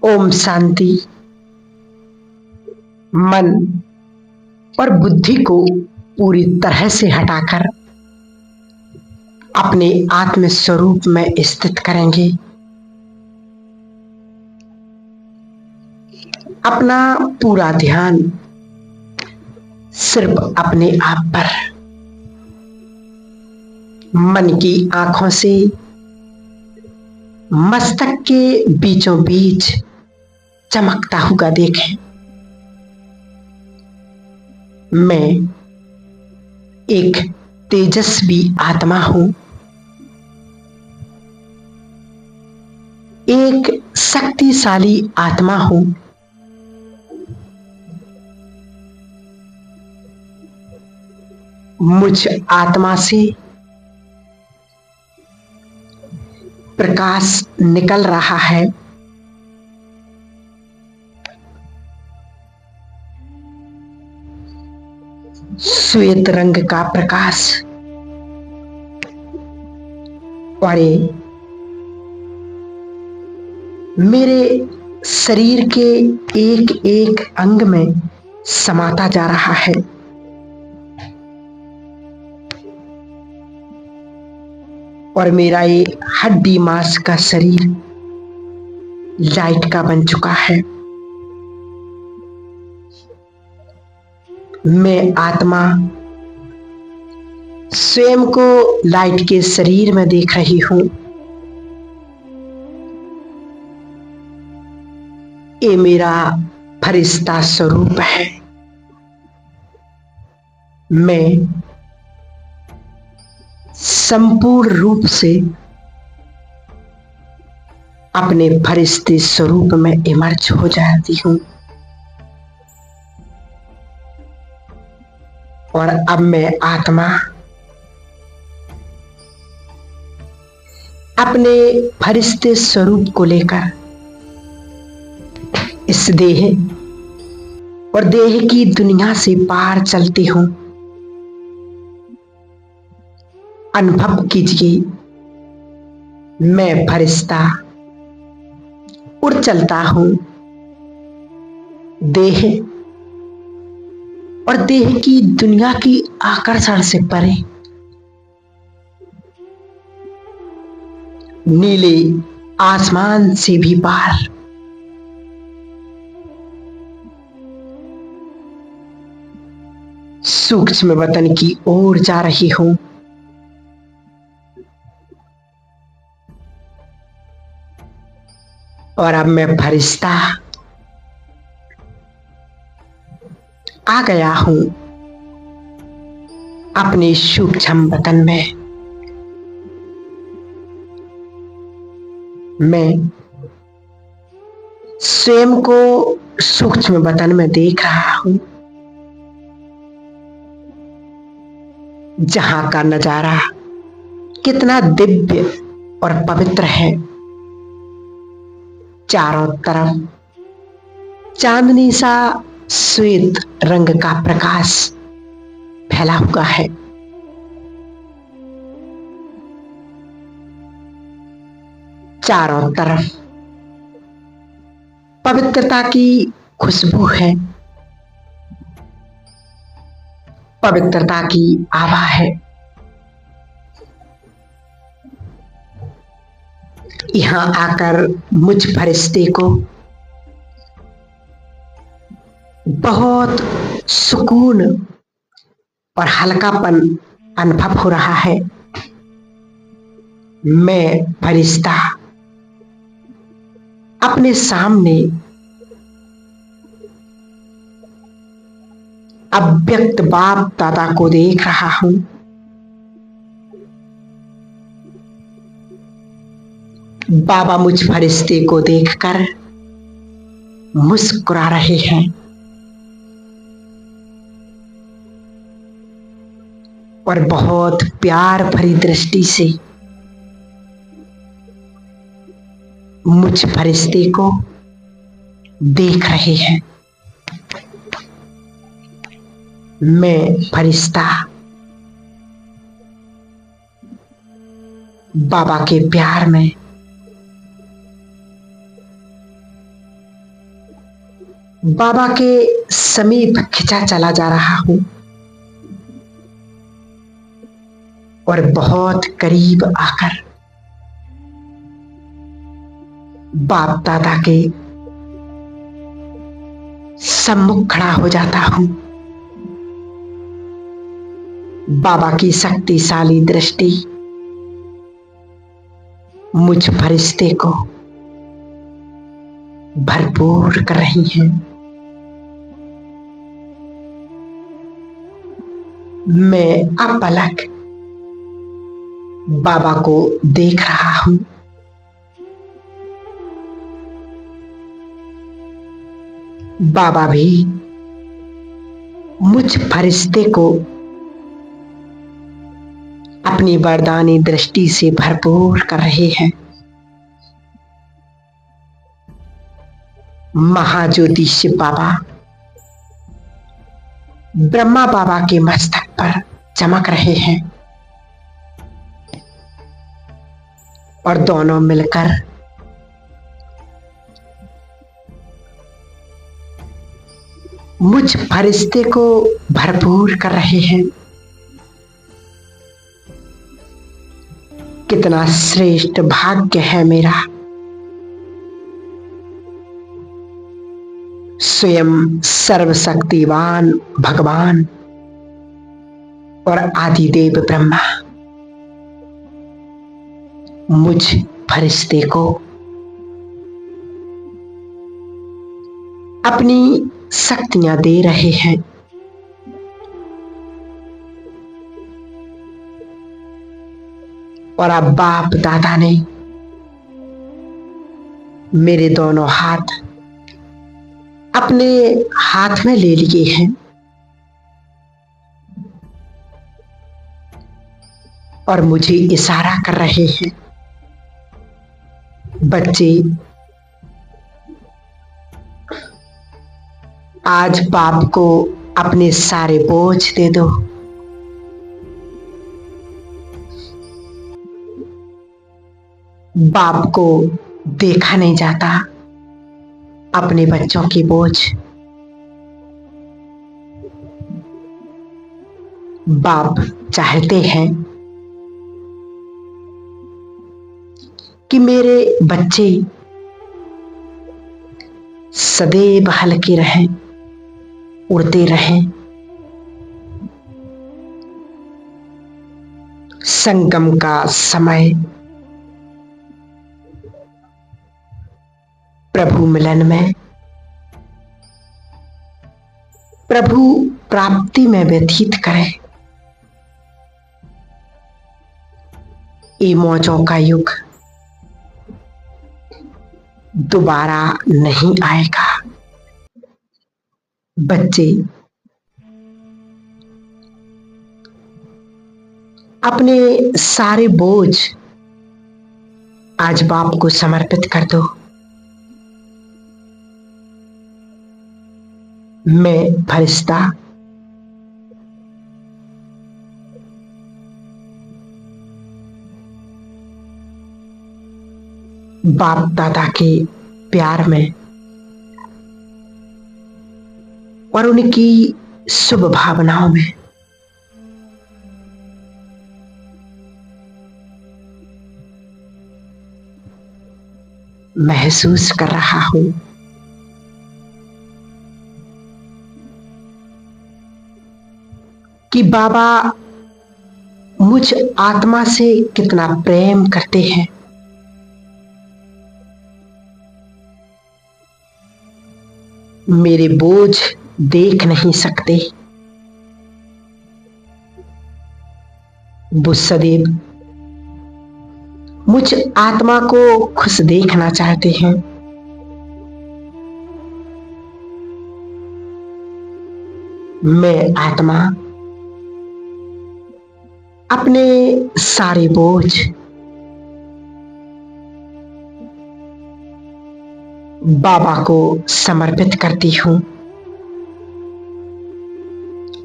ओम शांति। मन और बुद्धि को पूरी तरह से हटाकर अपने आत्म स्वरूप में स्थित करेंगे। अपना पूरा ध्यान सिर्फ अपने आप पर, मन की आंखों से मस्तक के बीचों बीच चमकता हुआ देखें। मैं एक तेजस्वी आत्मा हूं, एक शक्तिशाली आत्मा हूं। मुझ आत्मा से प्रकाश निकल रहा है। श्वेत रंग का प्रकाश। और ये मेरे शरीर के एक एक अंग में समाता जा रहा है। और मेरा ये हड्डी मांस का शरीर लाइट का बन चुका है। मैं आत्मा स्वयं को लाइट के शरीर में देख रही हूं। ये मेरा फरिश्ता स्वरूप है। मैं संपूर्ण रूप से अपने फरिश्ते स्वरूप में इमर्ज हो जाती हूं। और अब मैं आत्मा अपने फरिश्ते स्वरूप को लेकर इस देह और देह की दुनिया से पार चलती हूं। अनुभव कीजिए, मैं फरिश्ता उड़ चलता हूं। देह और देह की दुनिया की आकर्षण से परे नीले आसमान से भी पार सूक्ष्म वतन की ओर जा रही हूं। और अब मैं फरिश्ता आ गया हूं अपने सूक्ष्म वतन में। मैं स्वयं को सूक्ष्म वतन में देख रहा हूं, जहां का नजारा कितना दिव्य और पवित्र है। चारों तरफ चांदनी सा श्वेत रंग का प्रकाश फैला हुआ है। चारों तरफ पवित्रता की खुशबू है, पवित्रता की आभा है। यहां आकर मुझ फरिश्ते को बहुत सुकून और हल्कापन अनुभव हो रहा है। मैं फरिश्ता अपने सामने अव्यक्त बाप दादा को देख रहा हूं। बाबा मुझ फरिश्ते को देखकर मुस्कुरा रहे हैं। और बहुत प्यार भरी दृष्टि से मुझ फरिश्ते को देख रहे हैं। मैं फरिश्ता बाबा के प्यार में बाबा के समीप खिंचा चला जा रहा हूं और बहुत करीब आकर बाप दादा के सम्मुख खड़ा हो जाता हूं। बाबा की शक्तिशाली दृष्टि मुझ फरिश्ते को भरपूर कर रही है। मैं अपलक बाबा को देख रहा हूं। बाबा भी मुझ फरिश्ते को अपनी वरदानी दृष्टि से भरपूर कर रहे हैं। महाज्योतिषी बाबा ब्रह्मा बाबा के मस्तक पर चमक रहे हैं और दोनों मिलकर मुझ फरिश्ते को भरपूर कर रहे हैं। कितना श्रेष्ठ भाग्य है मेरा। स्वयं सर्वशक्तिवान भगवान और आदिदेव ब्रह्मा मुझ फरिश्ते को अपनी शक्तियां दे रहे हैं। और अब बाप दादा ने मेरे दोनों हाथ अपने हाथ में ले लिए हैं और मुझे इशारा कर रहे हैं, बच्चे आज बाप को अपने सारे बोझ दे दो। बाप को देखा नहीं जाता अपने बच्चों की बोझ। बाप चाहते हैं कि मेरे बच्चे सदैव हल्के रहें, उड़ते रहें। संगम का समय प्रभु मिलन में, प्रभु प्राप्ति में व्यतीत करें। ये मौजों का युग दोबारा नहीं आएगा। बच्चे अपने सारे बोझ आज बाप को समर्पित कर दो। मैं फरिश्ता बाप दादा के प्यार में और उनकी शुभ भावनाओं में महसूस कर रहा हूं कि बाबा मुझ आत्मा से कितना प्रेम करते हैं। मेरे बोझ देख नहीं सकते, वो सदैव मुझ आत्मा को खुश देखना चाहते हैं। मैं आत्मा अपने सारे बोझ बाबा को समर्पित करती हूं।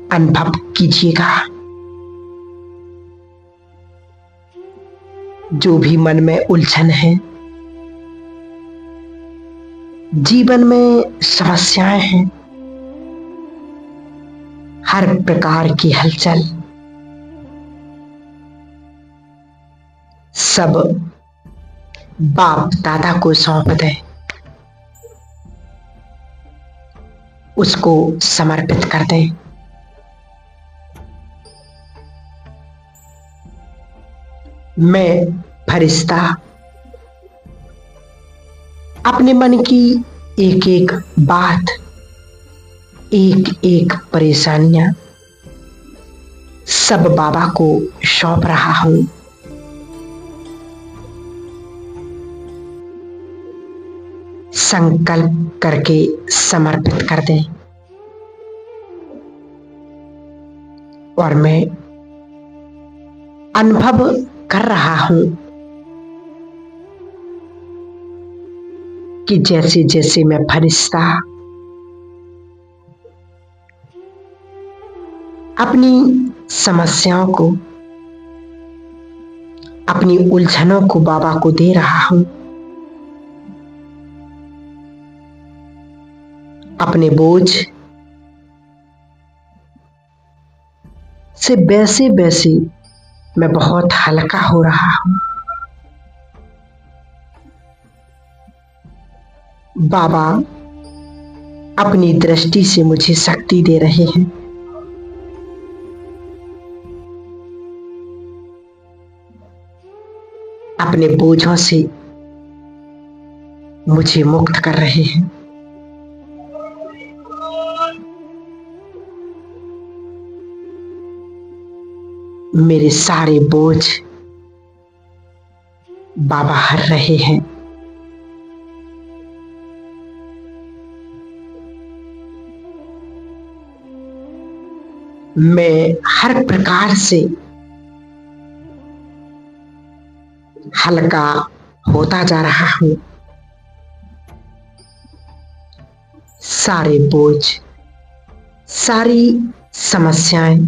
अनुभव कीजिएगा, जो भी मन में उलझन है जीवन में समस्याएं हैं, हर प्रकार की हलचल, सब बाप दादा को सौंप दें, उसको समर्पित कर दें। मैं फरिश्ता अपने मन की एक एक बात, एक एक परेशानियां सब बाबा को सौंप रहा हूं। संकल्प करके समर्पित कर दें। और मैं अनुभव कर रहा हूं कि जैसे जैसे मैं फरिश्ता अपनी समस्याओं को, अपनी उलझनों को बाबा को दे रहा हूं, अपने बोझ से वैसे वैसे मैं बहुत हल्का हो रहा हूं। बाबा अपनी दृष्टि से मुझे शक्ति दे रहे हैं। अपने बोझों से मुझे मुक्त कर रहे हैं। मेरे सारे बोझ बाबा हर रहे हैं। मैं हर प्रकार से हल्का होता जा रहा हूं। सारे बोझ, सारी समस्याएं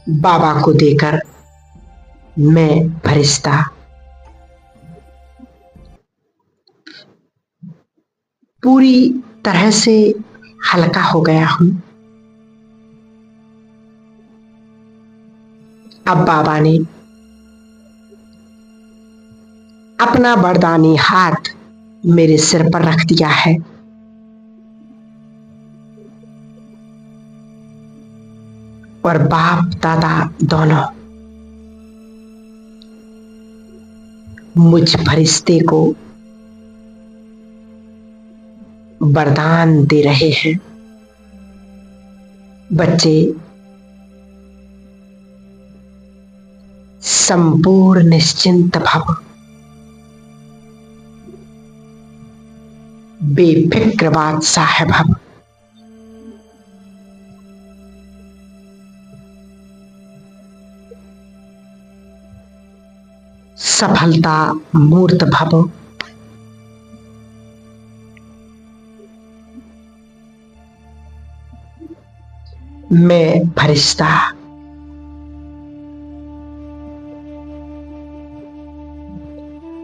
बाबा को देकर मैं फरिश्ता पूरी तरह से हल्का हो गया हूं। अब बाबा ने अपना वरदानी हाथ मेरे सिर पर रख दिया है। और बाप दादा दोनों मुझ फरिश्ते को वरदान दे रहे हैं। बच्चे संपूर्ण निश्चिंत भव, बेफिक्र बादशाह भव। सफलता मूर्त भव। मैं फरिश्ता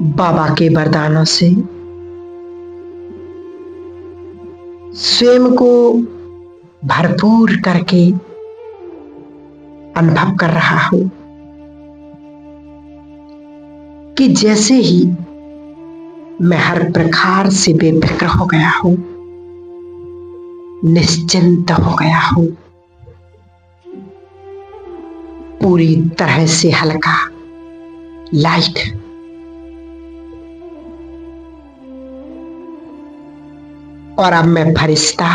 बाबा के वरदानों से स्वयं को भरपूर करके अनुभव कर रहा हूं कि जैसे ही मैं हर प्रकार से बेफिक्र हो गया हूं, निश्चिंत हो गया हूं, पूरी तरह से हल्का, लाइट। और अब मैं फरिश्ता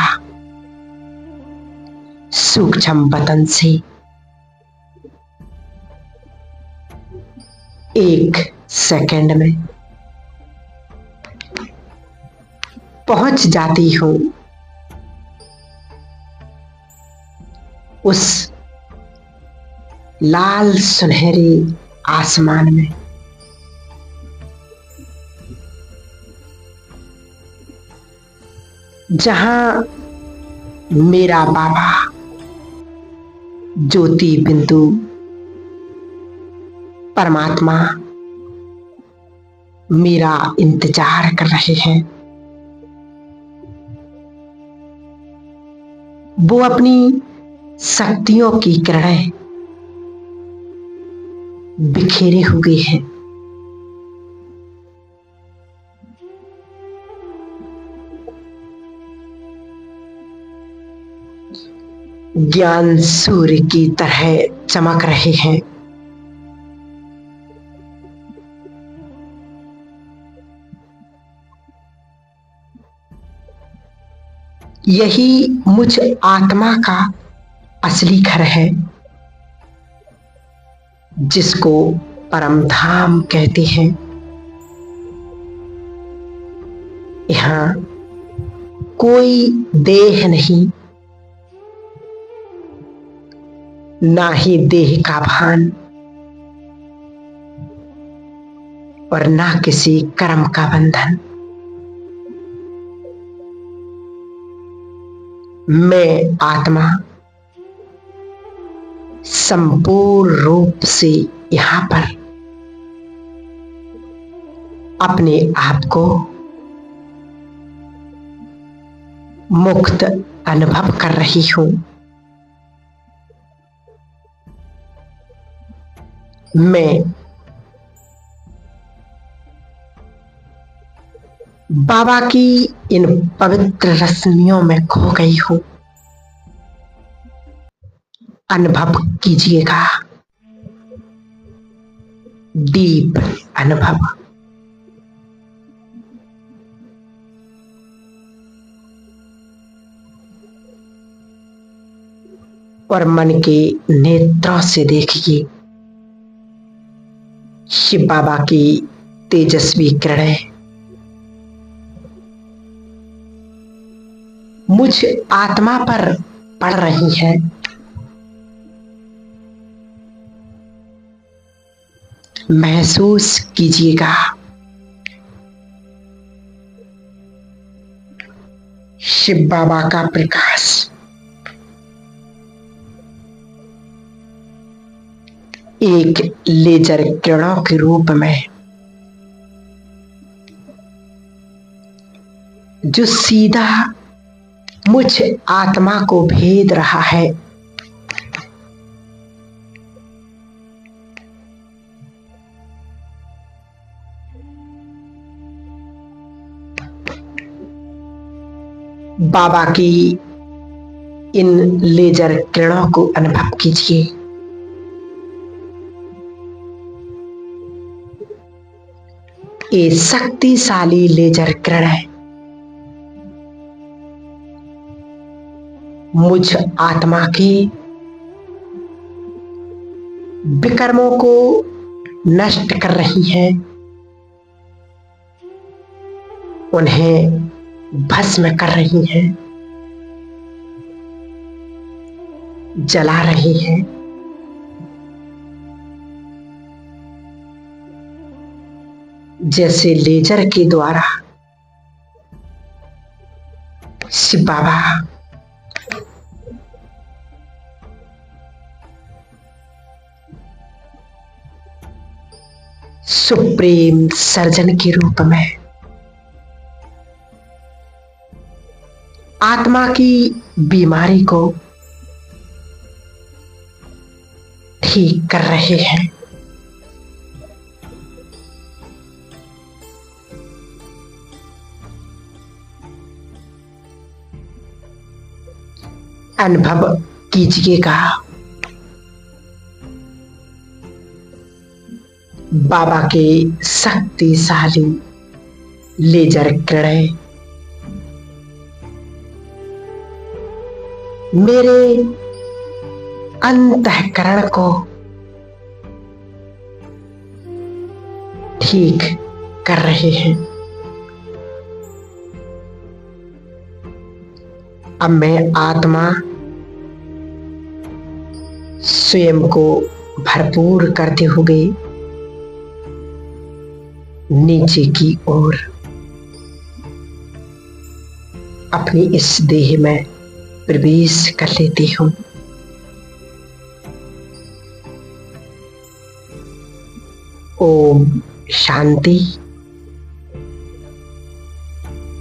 सूक्ष्म बदन से एक सेकंड में पहुंच जाती हूं उस लाल सुनहरे आसमान में। जहां मेरा बाबा ज्योति बिंदु परमात्मा मेरा इंतजार कर रहे हैं। वो अपनी शक्तियों की किरणें बिखेरे हुए हैं। ज्ञान सूर्य की तरह चमक रहे हैं। यही मुझ आत्मा का असली घर है, जिसको परम धाम कहते हैं। यहाँ कोई देह नहीं, ना ही देह का भान, और ना किसी कर्म का बंधन। मैं आत्मा संपूर्ण रूप से यहाँ पर अपने आप को मुक्त अनुभव कर रही हूं। मैं बाबा की इन पवित्र रश्मियों में खो गई हूं। अनुभव कीजिएगा, डीप अनुभव। और मन के नेत्रों से देखिए शिव बाबा की तेजस्वी किरणें मुझ आत्मा पर पड़ रही हैं। महसूस कीजिएगा, शिव बाबा का प्रकाश एक लेजर किरणों के रूप में जो सीधा मुझ आत्मा को भेद रहा है। बाबा की इन लेजर किरणों को अनुभव कीजिए। ये शक्तिशाली लेजर किरणें मुझ आत्मा के विकर्मों को नष्ट कर रही हैं, उन्हें भस्म कर रही हैं, जला रही हैं। जैसे लेजर के द्वारा शिव बाबा सुप्रीम सर्जन के रूप में आत्मा की बीमारी को ठीक कर रहे हैं। अनुभव कीजिएगा, बाबा के शक्तिशाली लेजर किरणें मेरे अंतःकरण को ठीक कर रहे हैं। अब मैं आत्मा स्वयं को भरपूर करते हुए नीचे की ओर अपनी इस देह में प्रवेश कर लेती हूं। ओम शांति।